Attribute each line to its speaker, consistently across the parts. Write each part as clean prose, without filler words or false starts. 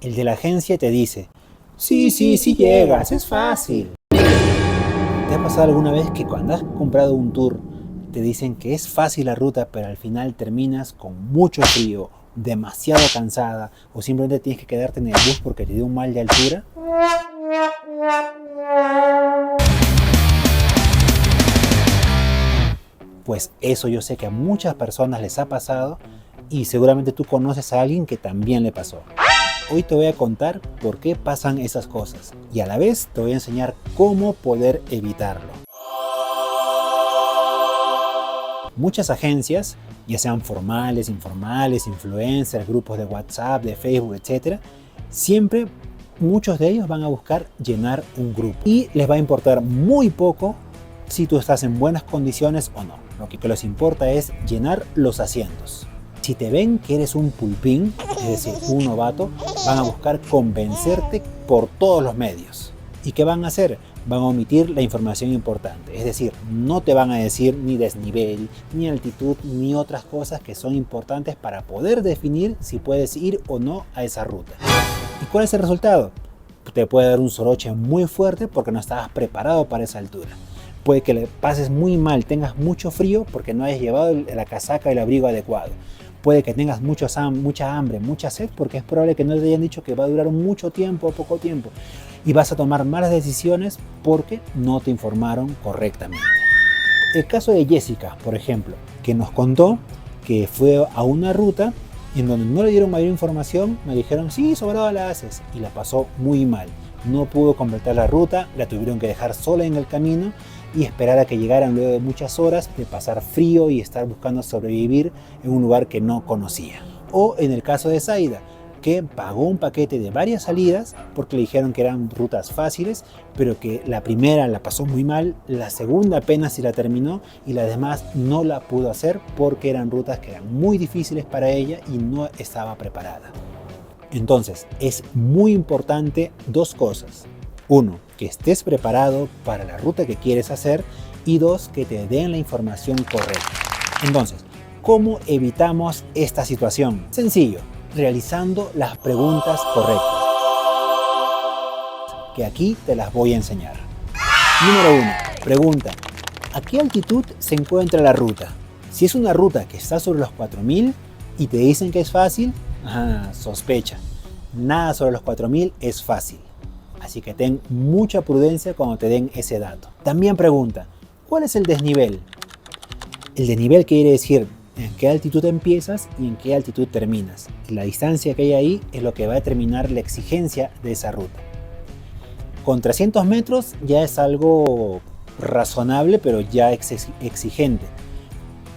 Speaker 1: El de la agencia te dice, sí, sí llegas, es fácil. ¿Te ha pasado alguna vez que cuando has comprado un tour te dicen que es fácil la ruta, pero al final terminas con mucho frío, demasiado cansada, o simplemente tienes que quedarte en el bus porque te dio un mal de altura? Pues eso yo sé que a muchas personas les ha pasado y seguramente tú conoces a alguien que también le pasó. Hoy te voy a contar por qué pasan esas cosas y a la vez te voy a enseñar cómo poder evitarlo. Muchas agencias, ya sean formales, informales, influencers, grupos de WhatsApp, de Facebook, etc., siempre muchos de ellos van a buscar llenar un grupo y les va a importar muy poco si tú estás en buenas condiciones o no. Lo que les importa es llenar los asientos. Si te ven que eres un pulpín, es decir, un novato, van a buscar convencerte por todos los medios. ¿Y qué van a hacer? Van a omitir la información importante. Es decir, no te van a decir ni desnivel, ni altitud, ni otras cosas que son importantes para poder definir si puedes ir o no a esa ruta. ¿Y cuál es el resultado? Te puede dar un soroche muy fuerte porque no estabas preparado para esa altura. Puede que le pases muy mal, tengas mucho frío porque no hayas llevado la casaca y el abrigo adecuado. Puede que tengas mucha hambre, mucha sed, porque es probable que no te hayan dicho que va a durar mucho tiempo o poco tiempo. Y vas a tomar malas decisiones porque no te informaron correctamente. El caso de Jessica, por ejemplo, que nos contó que fue a una ruta en donde no le dieron mayor información, me dijeron, sí, sobrado la haces, y la pasó muy mal. No pudo completar la ruta, la tuvieron que dejar sola en el camino y esperar a que llegaran luego de muchas horas de pasar frío y estar buscando sobrevivir en un lugar que no conocía. O en el caso de Zaida, que pagó un paquete de varias salidas porque le dijeron que eran rutas fáciles, pero que la primera la pasó muy mal, la segunda apenas si la terminó y las demás no la pudo hacer porque eran rutas que eran muy difíciles para ella y no estaba preparada. Entonces, es muy importante dos cosas. Uno, que estés preparado para la ruta que quieres hacer y dos, que te den la información correcta. Entonces, ¿cómo evitamos esta situación? Sencillo, realizando las preguntas correctas, que aquí te las voy a enseñar. Número 1, pregunta, ¿a qué altitud se encuentra la ruta? Si es una ruta que está sobre los 4000 y te dicen que es fácil, sospecha. Nada sobre los 4000 es fácil. Así que ten mucha prudencia cuando te den ese dato. También pregunta, ¿cuál es el desnivel? El desnivel quiere decir en qué altitud empiezas y en qué altitud terminas. Y la distancia que hay ahí es lo que va a determinar la exigencia de esa ruta. Con 300 metros ya es algo razonable, pero ya exigente.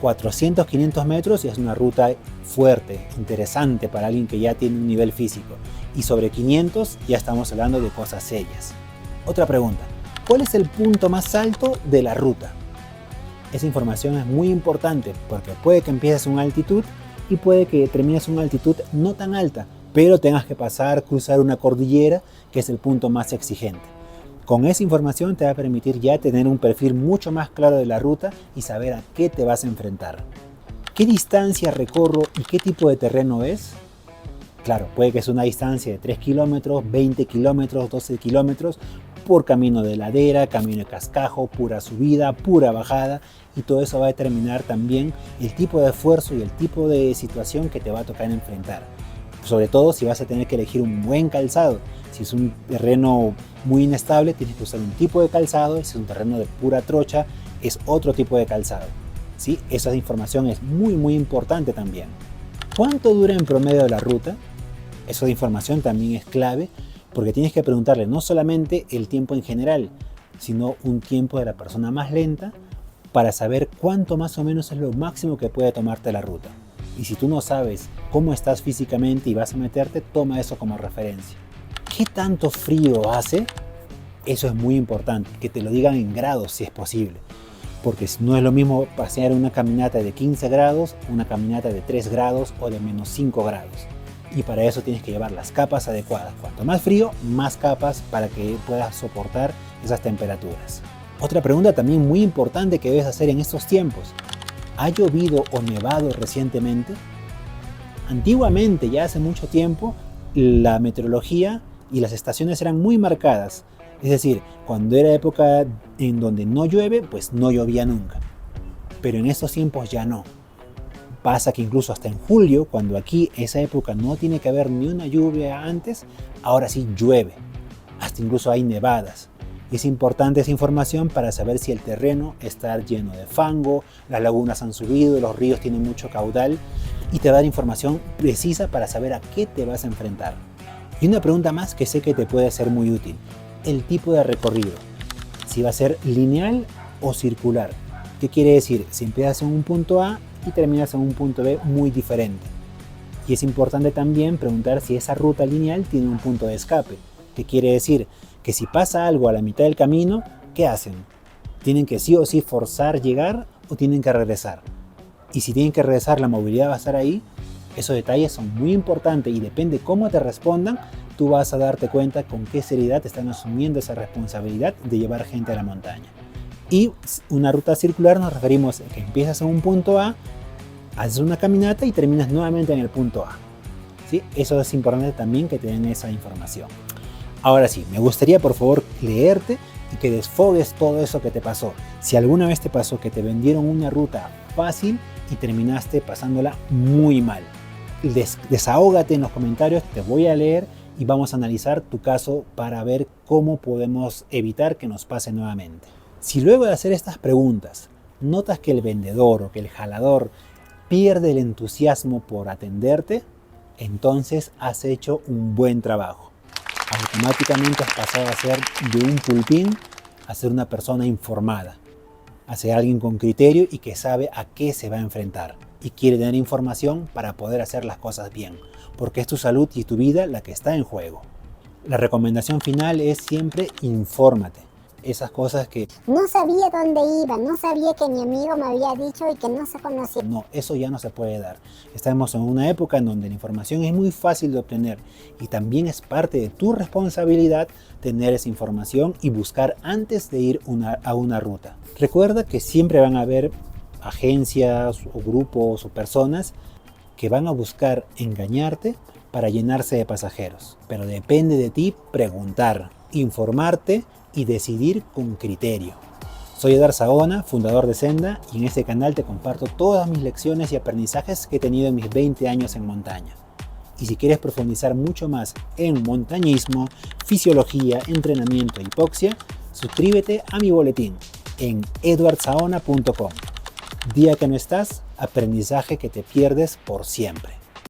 Speaker 1: 400, 500 metros ya es una ruta fuerte, interesante para alguien que ya tiene un nivel físico. Y sobre 500 ya estamos hablando de cosas serias. Otra pregunta, ¿cuál es el punto más alto de la ruta? Esa información es muy importante porque puede que empieces una altitud y puede que termines una altitud no tan alta, pero tengas que cruzar una cordillera que es el punto más exigente. Con esa información te va a permitir ya tener un perfil mucho más claro de la ruta y saber a qué te vas a enfrentar. ¿Qué distancia recorro y qué tipo de terreno es? Claro, puede que sea una distancia de 3 kilómetros, 20 kilómetros, 12 kilómetros por camino de ladera, camino de cascajo, pura subida, pura bajada y todo eso va a determinar también el tipo de esfuerzo y el tipo de situación que te va a tocar enfrentar. Sobre todo si vas a tener que elegir un buen calzado. Si es un terreno muy inestable, tienes que usar un tipo de calzado. Si es un terreno de pura trocha, es otro tipo de calzado. ¿Sí? Esa información es muy importante también. ¿Cuánto dura en promedio la ruta? Esa información también es clave porque tienes que preguntarle no solamente el tiempo en general, sino un tiempo de la persona más lenta para saber cuánto más o menos es lo máximo que puede tomarte la ruta. Y si tú no sabes cómo estás físicamente y vas a meterte, toma eso como referencia. ¿Qué tanto frío hace? Eso es muy importante, que te lo digan en grados si es posible. Porque no es lo mismo pasear una caminata de 15 grados, una caminata de 3 grados o de menos 5 grados. Y para eso tienes que llevar las capas adecuadas. Cuanto más frío, más capas para que puedas soportar esas temperaturas. Otra pregunta también muy importante que debes hacer en estos tiempos. ¿Ha llovido o nevado recientemente? Antiguamente, ya hace mucho tiempo, la meteorología y las estaciones eran muy marcadas. Es decir, cuando era época en donde no llueve, pues no llovía nunca. Pero en estos tiempos ya no. Pasa que incluso hasta en julio, cuando aquí esa época no tiene que haber ni una lluvia antes, ahora sí llueve. Hasta incluso hay nevadas. Y es importante esa información para saber si el terreno está lleno de fango, las lagunas han subido, los ríos tienen mucho caudal, y te va a dar información precisa para saber a qué te vas a enfrentar. Y una pregunta más que sé que te puede ser muy útil: el tipo de recorrido. Si va a ser lineal o circular. ¿Qué quiere decir? Si empiezas en un punto A y terminas en un punto B muy diferente. Y es importante también preguntar si esa ruta lineal tiene un punto de escape. ¿Qué quiere decir? Que si pasa algo a la mitad del camino, ¿qué hacen? ¿Tienen que sí o sí forzar llegar o tienen que regresar? Y si tienen que regresar, la movilidad va a estar ahí. Esos detalles son muy importantes y depende cómo te respondan, tú vas a darte cuenta con qué seriedad te están asumiendo esa responsabilidad de llevar gente a la montaña. Y una ruta circular nos referimos a que empiezas en un punto A, haces una caminata y terminas nuevamente en el punto A. ¿Sí? Eso es importante también que te den esa información. Ahora sí, me gustaría por favor leerte y que desfogues todo eso que te pasó. Si alguna vez te pasó que te vendieron una ruta fácil y terminaste pasándola muy mal, desahógate en los comentarios, te voy a leer y vamos a analizar tu caso para ver cómo podemos evitar que nos pase nuevamente. Si luego de hacer estas preguntas notas que el vendedor o que el jalador pierde el entusiasmo por atenderte, entonces has hecho un buen trabajo. Automáticamente has pasado a ser de un pulpín a ser una persona informada, a ser alguien con criterio y que sabe a qué se va a enfrentar y quiere tener información para poder hacer las cosas bien, porque es tu salud y tu vida la que está en juego. La recomendación final es siempre infórmate. Esas cosas que
Speaker 2: no sabía dónde iba, no sabía que mi amigo me había dicho y que no se conocía.
Speaker 1: No, eso ya no se puede dar. Estamos en una época en donde la información es muy fácil de obtener y también es parte de tu responsabilidad tener esa información y buscar antes de ir a una ruta. Recuerda que siempre van a haber agencias o grupos o personas que van a buscar engañarte para llenarse de pasajeros. Pero depende de ti preguntar, informarte y decidir con criterio. Soy Eder Sahona, fundador de Senda, y en este canal te comparto todas mis lecciones y aprendizajes que he tenido en mis 20 años en montaña. Y si quieres profundizar mucho más en montañismo, fisiología, entrenamiento e hipoxia, suscríbete a mi boletín en eduardsahona.com. Día que no estás, aprendizaje que te pierdes por siempre.